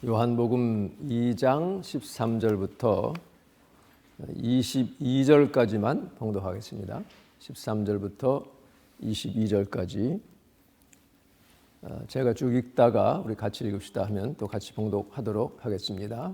요한복음 2장 13절부터 22절까지만 봉독하겠습니다. 13절부터 22절까지 제가 쭉 읽다가 우리 같이 읽읍시다 하면 또 같이 봉독하도록 하겠습니다.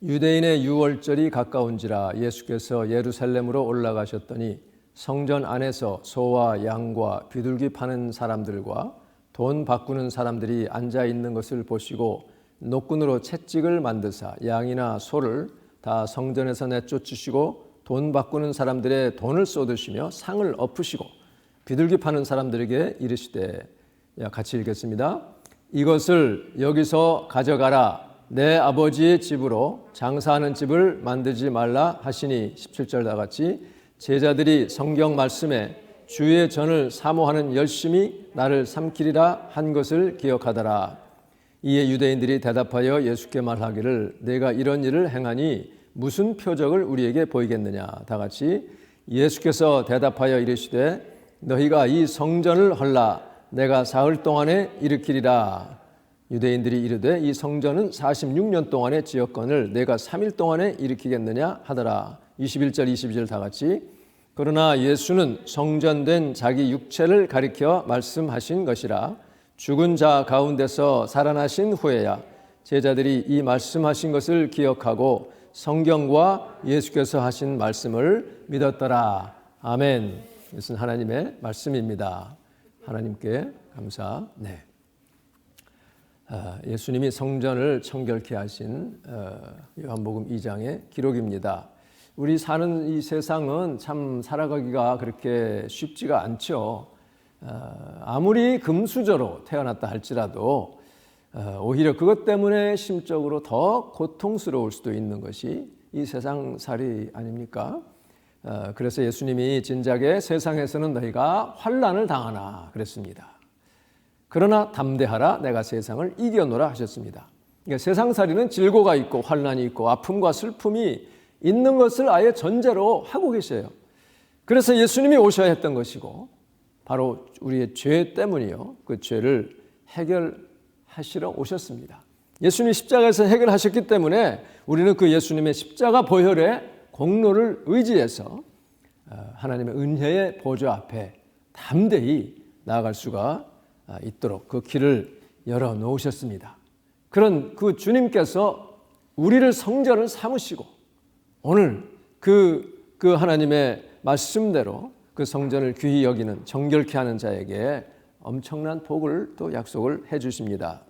유대인의 유월절이 가까운지라 예수께서 예루살렘으로 올라가셨더니 성전 안에서 소와 양과 비둘기 파는 사람들과 돈 바꾸는 사람들이 앉아 있는 것을 보시고 노끈으로 채찍을 만드사 양이나 소를 다 성전에서 내쫓으시고 돈 바꾸는 사람들의 돈을 쏟으시며 상을 엎으시고 비둘기 파는 사람들에게 이르시되, 같이 읽겠습니다. 이것을 여기서 가져가라. 내 아버지의 집으로 장사하는 집을 만들지 말라 하시니 17절 다 같이 제자들이 성경 말씀에 주의 전을 사모하는 열심히 나를 삼키리라 한 것을 기억하더라. 이에 유대인들이 대답하여 예수께 말하기를 내가 이런 일을 행하니 무슨 표적을 우리에게 보이겠느냐. 다 같이 예수께서 대답하여 이르시되 너희가 이 성전을 헐라 내가 사흘 동안에 일으키리라. 유대인들이 이르되 이 성전은 46년 동안의 지역건을 내가 3일 동안에 일으키겠느냐 하더라. 21절 22절 다 같이 그러나 예수는 성전된 자기 육체를 가리켜 말씀하신 것이라. 죽은 자 가운데서 살아나신 후에야 제자들이 이 말씀하신 것을 기억하고 성경과 예수께서 하신 말씀을 믿었더라. 아멘. 이것은 하나님의 말씀입니다. 하나님께 감사. 예수님이 성전을 청결케 하신 요한복음 2장의 기록입니다. 우리 사는 이 세상은 참 살아가기가 그렇게 쉽지가 않죠. 아무리 금수저로 태어났다 할지라도 오히려 그것 때문에 심적으로 더 고통스러울 수도 있는 것이 이 세상살이 아닙니까? 그래서 예수님이 진작에 세상에서는 너희가 환난을 당하나 그랬습니다. 그러나 담대하라 내가 세상을 이겨노라 하셨습니다. 그러니까 세상살이는 질고가 있고 환난이 있고 아픔과 슬픔이 있는 것을 아예 전제로 하고 계세요. 그래서 예수님이 오셔야 했던 것이고 바로 우리의 죄 때문이요. 그 죄를 해결하시러 오셨습니다. 예수님이 십자가에서 해결하셨기 때문에 우리는 그 예수님의 십자가 보혈의 공로를 의지해서 하나님의 은혜의 보좌 앞에 담대히 나아갈 수가 있도록 그 길을 열어놓으셨습니다. 그런 그 주님께서 우리를 성전을 삼으시고 오늘 그 하나님의 말씀대로 그 성전을 귀히 여기는 정결케 하는 자에게 엄청난 복을 또 약속을 해 주십니다.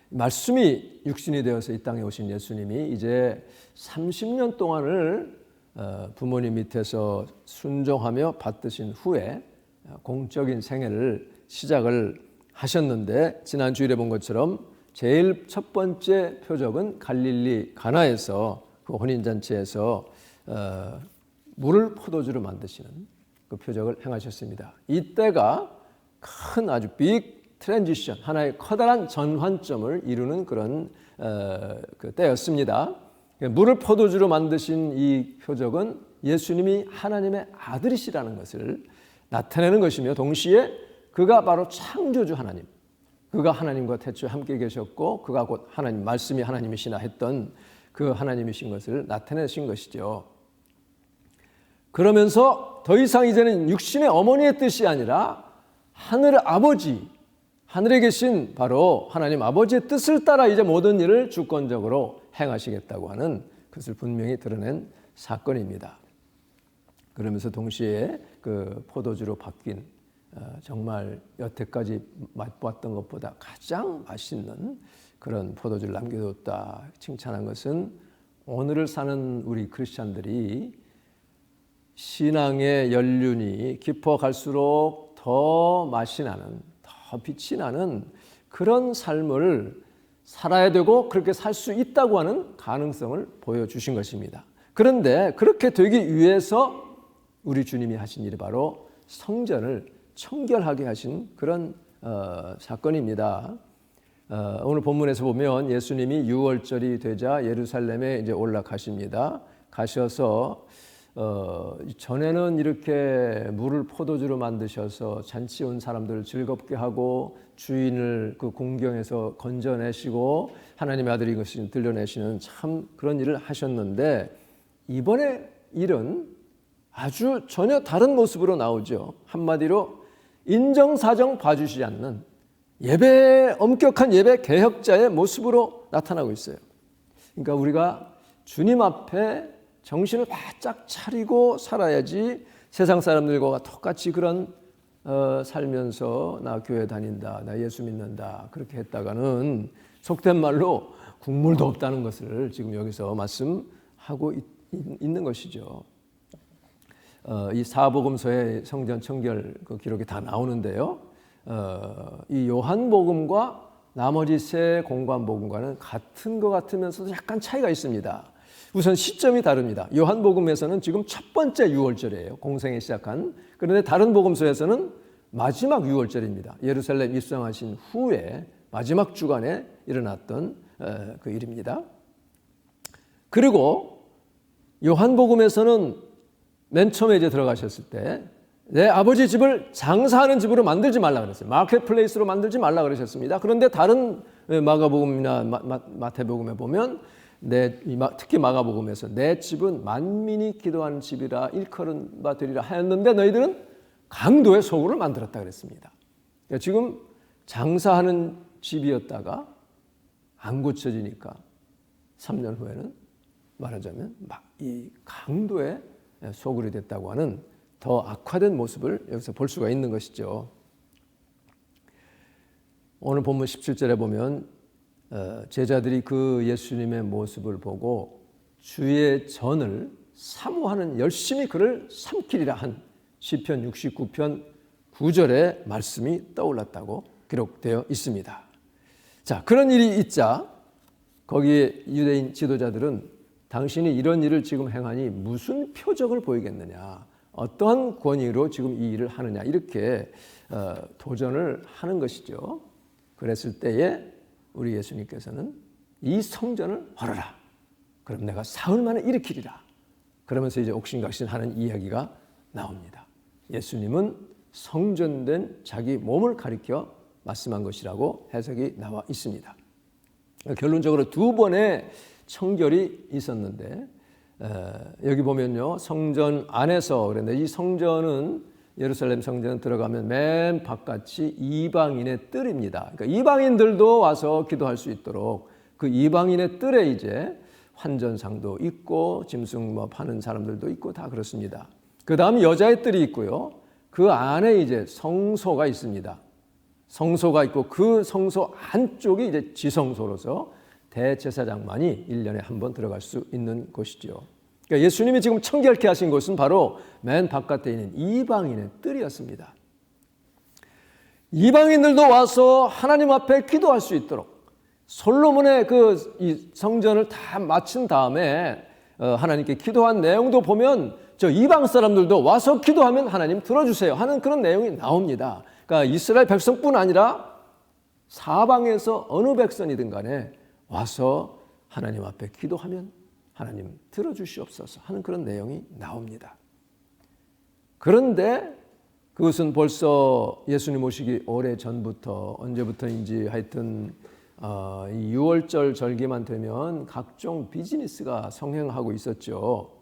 말씀이 육신이 되어서 이 땅에 오신 예수님이 이제 30년 동안을 부모님 밑에서 순종하며 받드신 후에 공적인 생애를 시작을 하셨는데 지난 주일에 본 것처럼 제일 첫 번째 표적은 갈릴리 가나에서 그 혼인잔치에서 물을 포도주로 만드시는 그 표적을 행하셨습니다. 이때가 큰 아주 빅 트랜지션, 하나의 커다란 전환점을 이루는 그런 그 때였습니다. 물을 포도주로 만드신 이 표적은 예수님이 하나님의 아들이시라는 것을 나타내는 것이며 동시에 그가 바로 창조주 하나님, 그가 하나님과 태초에 함께 계셨고 그가 곧 하나님, 말씀이 하나님이시나 했던 그 하나님이신 것을 나타내신 것이죠. 그러면서 더 이상 이제는 육신의 어머니의 뜻이 아니라 하늘의 아버지, 하늘에 계신 바로 하나님 아버지의 뜻을 따라 이제 모든 일을 주권적으로 행하시겠다고 하는 것을 분명히 드러낸 사건입니다. 그러면서 동시에 그 포도주로 바뀐 정말 여태까지 맛보았던 것보다 가장 맛있는 그런 포도주를 남겨뒀다 칭찬한 것은 오늘을 사는 우리 크리스찬들이 신앙의 연륜이 깊어갈수록 더 맛이 나는, 더 빛이 나는 그런 삶을 살아야 되고 그렇게 살 수 있다고 하는 가능성을 보여주신 것입니다. 그런데 그렇게 되기 위해서 우리 주님이 하신 일이 바로 성전을 청결하게 하신 그런 사건입니다. 오늘 본문에서 보면 예수님이 유월절이 되자 예루살렘에 이제 올라가십니다. 가셔서 전에는 이렇게 물을 포도주로 만드셔서 잔치 온 사람들을 즐겁게 하고 주인을 그 공경에서 건져내시고 하나님의 아들인 것을 들려내시는 참 그런 일을 하셨는데, 이번에 일은 아주 전혀 다른 모습으로 나오죠. 한마디로 인정사정 봐주시지 않는 엄격한 예배 개혁자의 모습으로 나타나고 있어요. 그러니까 우리가 주님 앞에 정신을 바짝 차리고 살아야지 세상 사람들과 똑같이 그런 살면서 나 교회 다닌다, 나 예수 믿는다 그렇게 했다가는 속된 말로 국물도 없다는 것을 지금 여기서 말씀하고 있는 것이죠. 이 사복음서의 성전 청결 그 기록이 다 나오는데요. 이 요한복음과 나머지 세 공관복음과는 같은 것 같으면서도 약간 차이가 있습니다. 우선 시점이 다릅니다. 요한복음에서는 지금 첫 번째 유월절이에요. 공생이 시작한. 그런데 다른 복음서에서는 마지막 유월절입니다. 예루살렘 입성하신 후에 마지막 주간에 일어났던 그 일입니다. 그리고 요한복음에서는 맨 처음에 이제 들어가셨을 때 내 아버지 집을 장사하는 집으로 만들지 말라 그랬어요. 마켓플레이스로 만들지 말라 그러셨습니다. 그런데 다른 마가복음이나 마태복음에 보면 특히 마가복음에서 내 집은 만민이 기도하는 집이라 일컬은 바 되리라 하였는데 너희들은 강도의 소굴을 만들었다 그랬습니다. 그러니까 지금 장사하는 집이었다가 안 고쳐지니까 3년 후에는 말하자면 이 강도의 소굴이 됐다고 하는 더 악화된 모습을 여기서 볼 수가 있는 것이죠. 오늘 본문 17절에 보면 제자들이 그 예수님의 모습을 보고 주의 전을 사모하는 열심히 그를 삼키리라 한 시편 69편 9절의 말씀이 떠올랐다고 기록되어 있습니다. 자, 그런 일이 있자 거기에 유대인 지도자들은 당신이 이런 일을 지금 행하니 무슨 표적을 보이겠느냐, 어떠한 권위로 지금 이 일을 하느냐, 이렇게 도전을 하는 것이죠. 그랬을 때에 우리 예수님께서는 이 성전을 헐어라. 그럼 내가 사흘 만에 일으키리라. 그러면서 이제 옥신각신하는 이야기가 나옵니다. 예수님은 성전된 자기 몸을 가리켜 말씀한 것이라고 해석이 나와 있습니다. 결론적으로 두 번의 청결이 있었는데 여기 보면요, 성전 안에서 그런데 이 성전은 예루살렘 성전 들어가면 맨 바깥이 이방인의 뜰입니다. 그러니까 이방인들도 와서 기도할 수 있도록 그 이방인의 뜰에 이제 환전상도 있고 짐승 파는 사람들도 있고 다 그렇습니다. 그 다음 여자의 뜰이 있고요. 그 안에 이제 성소가 있습니다. 성소가 있고 그 성소 안쪽이 이제 지성소로서 대제사장만이 1년에 한 번 들어갈 수 있는 곳이죠. 그러니까 예수님이 지금 청결케 하신 곳은 바로 맨 바깥에 있는 이방인의 뜰이었습니다. 이방인들도 와서 하나님 앞에 기도할 수 있도록 솔로몬의 이 성전을 다 마친 다음에 하나님께 기도한 내용도 보면 저 이방 사람들도 와서 기도하면 하나님 들어주세요 하는 그런 내용이 나옵니다. 그러니까 이스라엘 백성뿐 아니라 사방에서 어느 백성이든 간에 와서 하나님 앞에 기도하면 하나님 들어주시옵소서 하는 그런 내용이 나옵니다. 그런데 그것은 벌써 예수님 오시기 오래전부터 언제부터인지 하여튼 이 6월절 절기만 되면 각종 비즈니스가 성행하고 있었죠.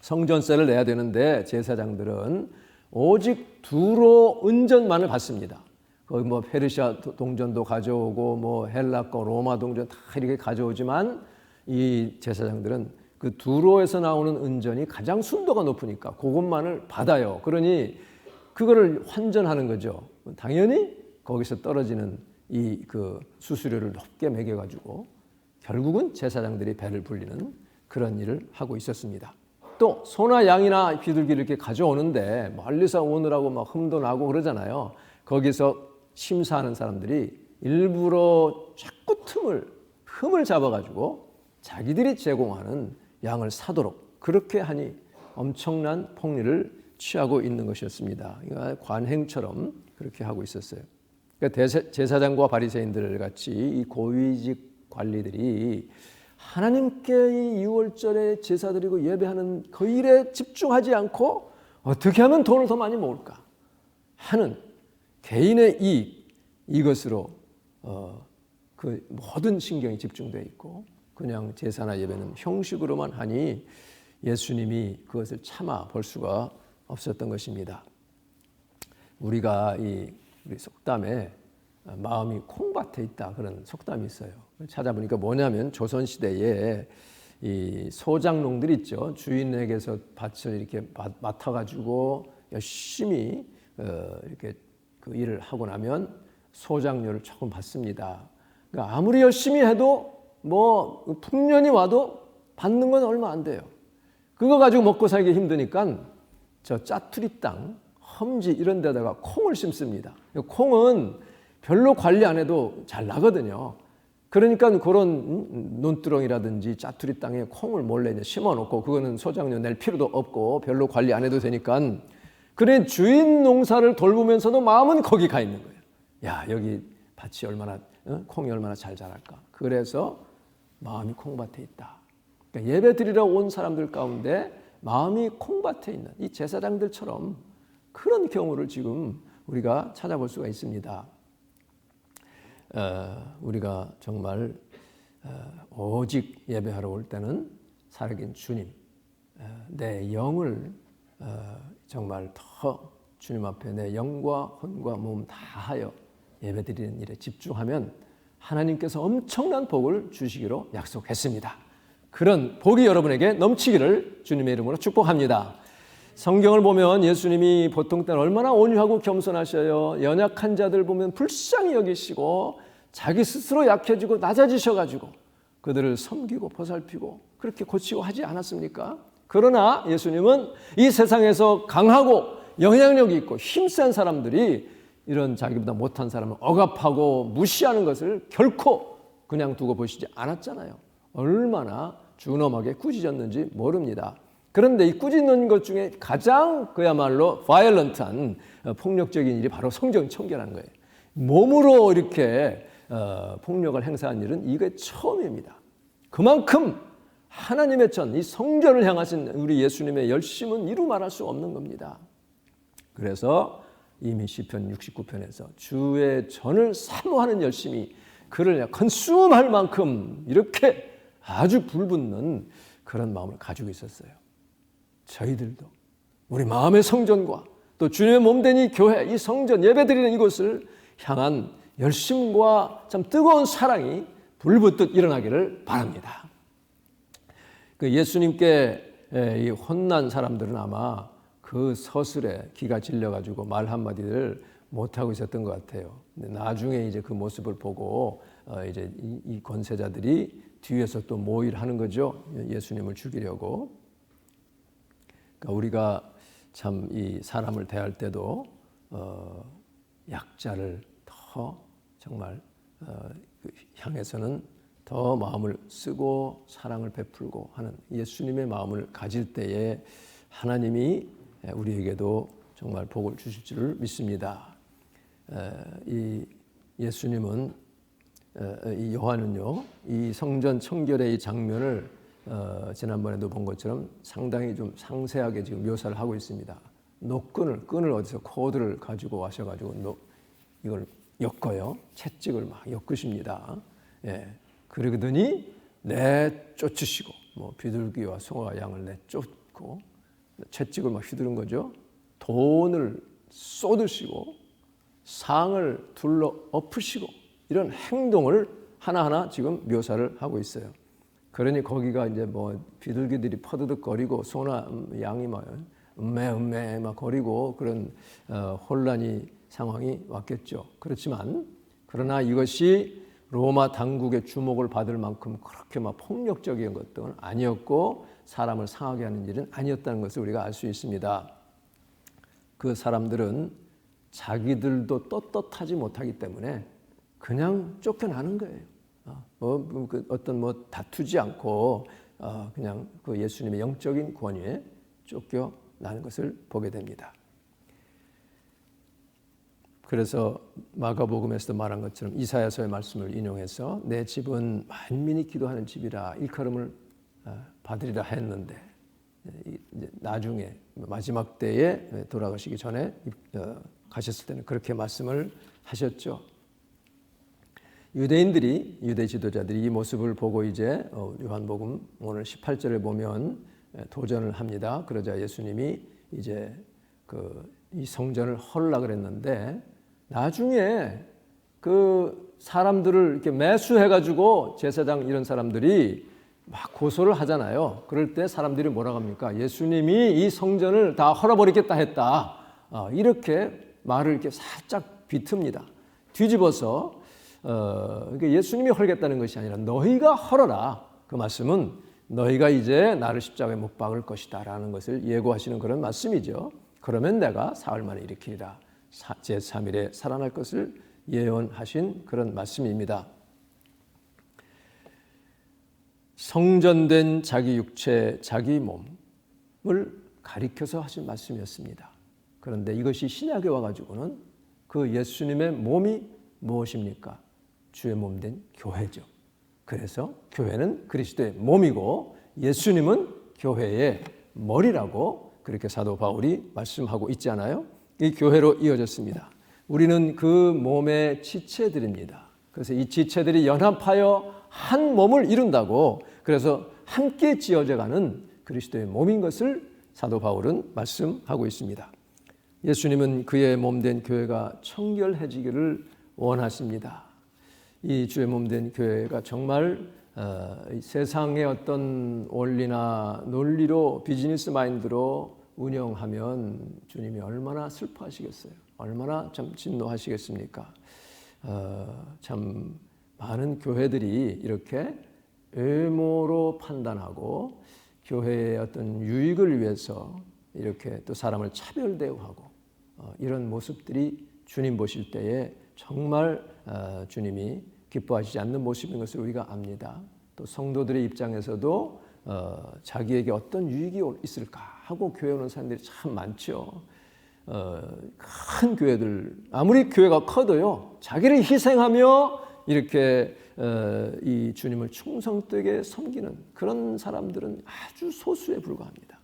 성전세를 내야 되는데 제사장들은 오직 두로 은전만을 받습니다. 거기 페르시아 동전도 가져오고 헬라 거 로마 동전 다 이렇게 가져오지만 이 제사장들은 그 두로에서 나오는 은전이 가장 순도가 높으니까 그것만을 받아요. 그러니 그거를 환전하는 거죠. 당연히 거기서 떨어지는 그 수수료를 높게 매겨가지고 결국은 제사장들이 배를 불리는 그런 일을 하고 있었습니다. 또 소나 양이나 비둘기를 이렇게 가져오는데 멀리서 오느라고 흠도 나고 그러잖아요. 거기서 심사하는 사람들이 일부러 자꾸 흠을 잡아가지고 자기들이 제공하는 양을 사도록 그렇게 하니 엄청난 폭리를 취하고 있는 것이었습니다. 관행처럼 그렇게 하고 있었어요. 그러니까 제사장과 바리새인들 같이 이 고위직 관리들이 하나님께 이 유월절에 제사드리고 예배하는 그 일에 집중하지 않고 어떻게 하면 돈을 더 많이 모을까 하는 개인의 이익, 이것으로 그 모든 신경이 집중되어 있고 그냥 제사나 예배는 형식으로만 하니 예수님이 그것을 참아 볼 수가 없었던 것입니다. 우리가 우리 속담에 마음이 콩밭에 있다 그런 속담이 있어요. 찾아보니까 뭐냐면 조선시대에 이 소장농들 있죠. 주인에게서 밭을 이렇게 맡아가지고 열심히 이렇게 그 일을 하고 나면 소장료를 조금 받습니다. 그러니까 아무리 열심히 해도 뭐 풍년이 와도 받는 건 얼마 안 돼요. 그거 가지고 먹고 살기 힘드니까 저 짜투리 땅, 험지 이런 데다가 콩을 심습니다. 콩은 별로 관리 안 해도 잘 나거든요. 그러니까 그런 논두렁이라든지 짜투리 땅에 콩을 몰래 심어놓고 그거는 소장료 낼 필요도 없고 별로 관리 안 해도 되니까 그래 주인 농사를 돌보면서도 마음은 거기 가 있는 거예요. 야 여기 밭이 얼마나 콩이 얼마나 잘 자랄까. 그래서 마음이 콩밭에 있다. 그러니까 예배 드리러 온 사람들 가운데 마음이 콩밭에 있는 이 제사장들처럼 그런 경우를 지금 우리가 찾아볼 수가 있습니다. 우리가 정말 오직 예배하러 올 때는 살아계신 주님, 내 영을 정말 더 주님 앞에 내 영과 혼과 몸 다하여 예배드리는 일에 집중하면 하나님께서 엄청난 복을 주시기로 약속했습니다. 그런 복이 여러분에게 넘치기를 주님의 이름으로 축복합니다. 성경을 보면 예수님이 보통 때는 얼마나 온유하고 겸손하셔요. 연약한 자들 보면 불쌍히 여기시고 자기 스스로 약해지고 낮아지셔가지고 그들을 섬기고 보살피고 그렇게 고치고 하지 않았습니까? 그러나 예수님은 이 세상에서 강하고 영향력이 있고 힘센 사람들이 이런 자기보다 못한 사람을 억압하고 무시하는 것을 결코 그냥 두고 보시지 않았잖아요. 얼마나 준엄하게 꾸짖었는지 모릅니다. 그런데 이 꾸짖는 것 중에 가장 그야말로 바이올런트한 폭력적인 일이 바로 성전 청결하는 거예요. 몸으로 이렇게 폭력을 행사한 일은 이게 처음입니다. 그만큼 하나님의 전, 이 성전을 향하신 우리 예수님의 열심은 이루 말할 수 없는 겁니다. 그래서 이미 시편 69편에서 주의 전을 사모하는 열심이 그를 컨수음할 만큼 이렇게 아주 불붙는 그런 마음을 가지고 있었어요. 저희들도 우리 마음의 성전과 또 주님의 몸된 이 교회, 이 성전 예배드리는 이곳을 향한 열심과 참 뜨거운 사랑이 불붙듯 일어나기를 바랍니다. 그 예수님께 이 혼난 사람들은 아마 그 서술에 기가 질려가지고 말 한마디를 못하고 있었던 것 같아요. 근데 나중에 이제 그 모습을 보고 이제 이 권세자들이 뒤에서 또 모의를 하는 거죠. 예수님을 죽이려고. 그러니까 우리가 참 이 사람을 대할 때도 약자를 더 정말 향해서는 더 마음을 쓰고 사랑을 베풀고 하는 예수님의 마음을 가질 때에 하나님이 우리에게도 정말 복을 주실 줄을 믿습니다. 이 예수님은 이 요한은요, 이 성전 청결의 이 장면을 지난번에도 본 것처럼 상당히 좀 상세하게 지금 묘사를 하고 있습니다. 끈을 어디서 코드를 가지고 와셔가지고 이걸 엮어요. 채찍을 막 엮으십니다. 예. 그러더니 내쫓으시고 뭐 비둘기와 송아와 양을 내쫓고 채찍을 막 휘두른 거죠. 돈을 쏟으시고 상을 둘러 엎으시고 이런 행동을 하나하나 지금 묘사를 하고 있어요. 그러니 거기가 이제 뭐 비둘기들이 퍼드득거리고 소나 양이 막 음메 막 거리고 그런 혼란이 상황이 왔겠죠. 그렇지만 그러나 이것이 로마 당국의 주목을 받을 만큼 그렇게 막 폭력적인 것들은 아니었고 사람을 상하게 하는 일은 아니었다는 것을 우리가 알 수 있습니다. 그 사람들은 자기들도 떳떳하지 못하기 때문에 그냥 쫓겨나는 거예요. 어떤 다투지 않고 그냥 그 예수님의 영적인 권위에 쫓겨나는 것을 보게 됩니다. 그래서 마가복음에서도 말한 것처럼 이사야서의 말씀을 인용해서 내 집은 만민이 기도하는 집이라 일컬음을 받으리라 했는데 이제 나중에 마지막 때에 돌아가시기 전에 가셨을 때는 그렇게 말씀을 하셨죠. 유대인들이 유대 지도자들이 이 모습을 보고 이제 요한복음 오늘 18절을 보면 도전을 합니다. 그러자 예수님이 이제 이 성전을 헐라 그랬는데 나중에 그 사람들을 이렇게 매수해가지고 제사장 이런 사람들이 막 고소를 하잖아요. 그럴 때 사람들이 뭐라고 합니까? 예수님이 이 성전을 다 헐어버리겠다 했다. 이렇게 말을 이렇게 살짝 비틉니다. 뒤집어서 예수님이 헐겠다는 것이 아니라 너희가 헐어라. 그 말씀은 너희가 이제 나를 십자가에 못 박을 것이다 라는 것을 예고하시는 그런 말씀이죠. 그러면 내가 사흘 만에 일으키리라. 제3일에 살아날 것을 예언하신 그런 말씀입니다. 성전된 자기 육체, 자기 몸을 가리켜서 하신 말씀이었습니다. 그런데 이것이 신약에 와가지고는 그 예수님의 몸이 무엇입니까? 주의 몸된 교회죠. 그래서 교회는 그리스도의 몸이고 예수님은 교회의 머리라고 그렇게 사도 바울이 말씀하고 있지 않아요? 이 교회로 이어졌습니다. 우리는 그 몸의 지체들입니다. 그래서 이 지체들이 연합하여 한 몸을 이룬다고 그래서 함께 지어져가는 그리스도의 몸인 것을 사도 바울은 말씀하고 있습니다. 예수님은 그의 몸된 교회가 청결해지기를 원하십니다. 이 주의 몸된 교회가 정말 세상의 어떤 원리나 논리로 비즈니스 마인드로 운영하면 주님이 얼마나 슬퍼하시겠어요. 얼마나 참 진노하시겠습니까? 참 많은 교회들이 이렇게 외모로 판단하고 교회의 어떤 유익을 위해서 이렇게 또 사람을 차별 대우하고 이런 모습들이 주님 보실 때에 정말 주님이 기뻐하시지 않는 모습인 것을 우리가 압니다. 또 성도들의 입장에서도 자기에게 어떤 유익이 있을까 하고 교회 오는 사람들이 참 많죠. 큰 교회들 아무리 교회가 커도요 자기를 희생하며 이렇게 이 주님을 충성되게 섬기는 그런 사람들은 아주 소수에 불과합니다.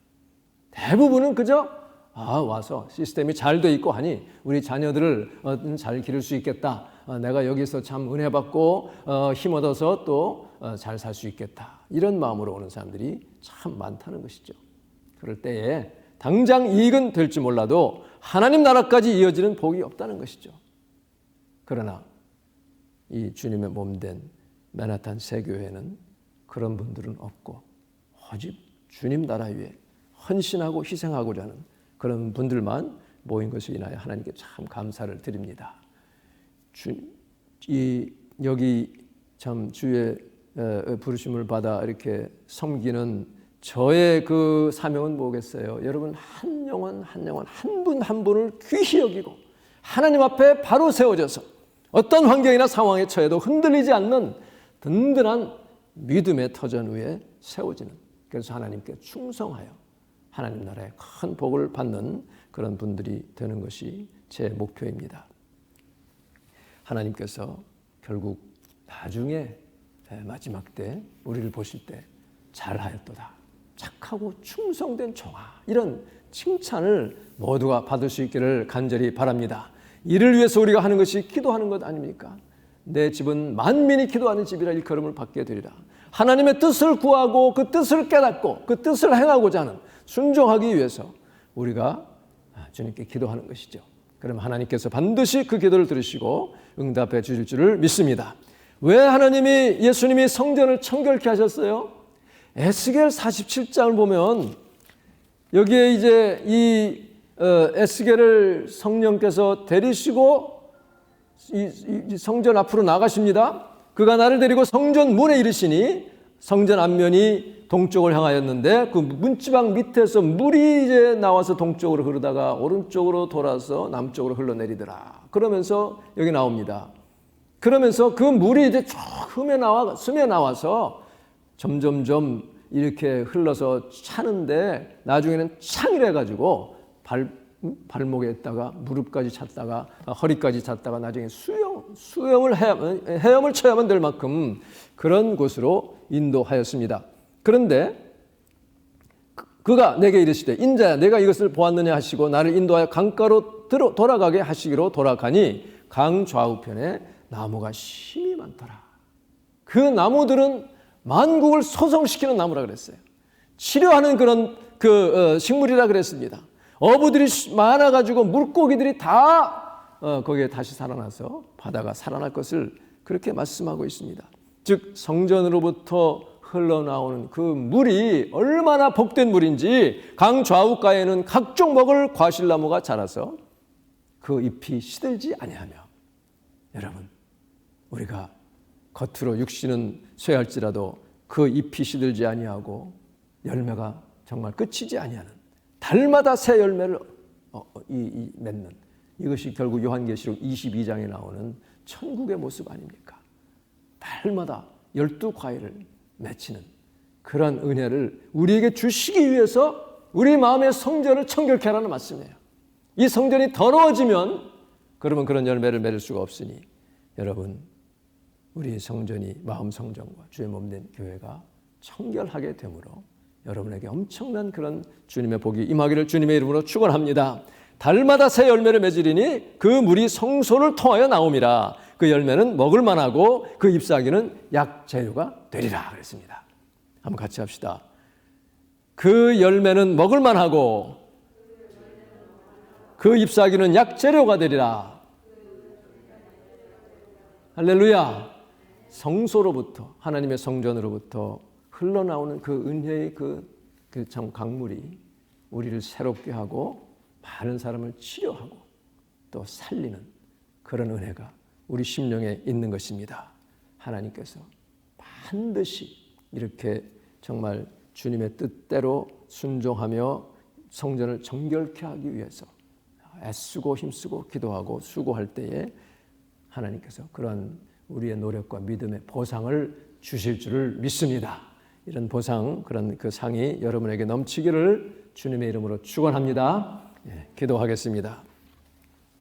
대부분은 그저 와서 시스템이 잘 돼 있고 하니 우리 자녀들을 잘 기를 수 있겠다. 내가 여기서 참 은혜 받고 힘 얻어서 또 잘 살 수 있겠다. 이런 마음으로 오는 사람들이 참 많다는 것이죠. 그럴 때에 당장 이익은 될지 몰라도 하나님 나라까지 이어지는 복이 없다는 것이죠. 그러나 이 주님의 몸된 맨하탄 새교회는 그런 분들은 없고 오직 주님 나라 위에 헌신하고 희생하고자 하는 그런 분들만 모인 것을 인하여 하나님께 참 감사를 드립니다. 여기 참 주의 부르심을 받아 이렇게 섬기는 저의 그 사명은 뭐겠어요? 여러분 한 영혼 한 영혼 한 분 한 분을 귀히 여기고 하나님 앞에 바로 세워져서 어떤 환경이나 상황에 처해도 흔들리지 않는 든든한 믿음의 터전 위에 세워지는 그래서 하나님께 충성하여 하나님 나라의 큰 복을 받는 그런 분들이 되는 것이 제 목표입니다. 하나님께서 결국 나중에 마지막 때 우리를 보실 때 잘하였도다. 착하고 충성된 종아. 이런 칭찬을 모두가 받을 수 있기를 간절히 바랍니다. 이를 위해서 우리가 하는 것이 기도하는 것 아닙니까? 내 집은 만민이 기도하는 집이라 일컬음을 받게 되리라. 하나님의 뜻을 구하고 그 뜻을 깨닫고 그 뜻을 행하고자 하는 순종하기 위해서 우리가 주님께 기도하는 것이죠. 그럼 하나님께서 반드시 그 기도를 들으시고 응답해 주실 줄을 믿습니다. 왜 하나님이 예수님이 성전을 청결케 하셨어요? 에스겔 47장을 보면 여기에 이제 이 에스겔을 성령께서 데리시고 이 성전 앞으로 나가십니다. 그가 나를 데리고 성전 문에 이르시니 성전 앞면이 동쪽을 향하였는데 그 문지방 밑에서 물이 이제 나와서 동쪽으로 흐르다가 오른쪽으로 돌아서 남쪽으로 흘러내리더라. 그러면서 여기 나옵니다. 그러면서 그 물이 이제 쭉 스며 나와서 점점점 이렇게 흘러서 차는데 나중에는 창이라 가지고 발목에 있다가 무릎까지 찼다가 허리까지 찼다가 나중에 헤엄을 쳐야만 될 만큼 그런 곳으로 인도하였습니다. 그런데 그가 내게 이르시되 인자야 내가 이것을 보았느냐 하시고 나를 인도하여 강가로 돌아가게 하시기로 돌아가니 강 좌우편에 나무가 심이 많더라. 그 나무들은 만국을 소성시키는 나무라 그랬어요. 치료하는 그런 식물이라 그랬습니다. 어부들이 많아가지고 물고기들이 다 거기에 다시 살아나서 바다가 살아날 것을 그렇게 말씀하고 있습니다. 즉 성전으로부터 흘러나오는 그 물이 얼마나 복된 물인지 강 좌우가에는 각종 먹을 과실나무가 자라서 그 잎이 시들지 아니하며, 여러분 우리가 겉으로 육신은 쇠할지라도 그 잎이 시들지 아니하고 열매가 정말 끝이지 아니하는 달마다 새 열매를 맺는, 이것이 결국 요한계시록 22장에 나오는 천국의 모습 아닙니까? 달마다 12과일을 맺히는 그런 은혜를 우리에게 주시기 위해서 우리 마음의 성전을 청결케 하라는 말씀이에요. 이 성전이 더러워지면 그러면 그런 열매를 맺을 수가 없으니, 여러분 우리 성전이 마음 성전과 주의 몸된 교회가 청결하게 되므로 여러분에게 엄청난 그런 주님의 복이 임하기를 주님의 이름으로 축원합니다. 달마다 새 열매를 맺으리니 그 물이 성소를 통하여 나옴이라. 그 열매는 먹을 만하고 그 잎사귀는 약재료가 되리라 그랬습니다. 한번 같이 합시다. 그 열매는 먹을 만하고 그 잎사귀는 약재료가 되리라. 할렐루야. 성소로부터, 하나님의 성전으로부터 흘러나오는 그 은혜의 참 강물이 우리를 새롭게 하고 많은 사람을 치료하고 또 살리는 그런 은혜가 우리 심령에 있는 것입니다. 하나님께서 반드시 이렇게 정말 주님의 뜻대로 순종하며 성전을 정결케 하기 위해서 애쓰고 힘쓰고 기도하고 수고할 때에 하나님께서 그런 우리의 노력과 믿음의 보상을 주실 줄을 믿습니다. 이런 보상, 그런 그 상이 여러분에게 넘치기를 주님의 이름으로 축원합니다. 기도하겠습니다.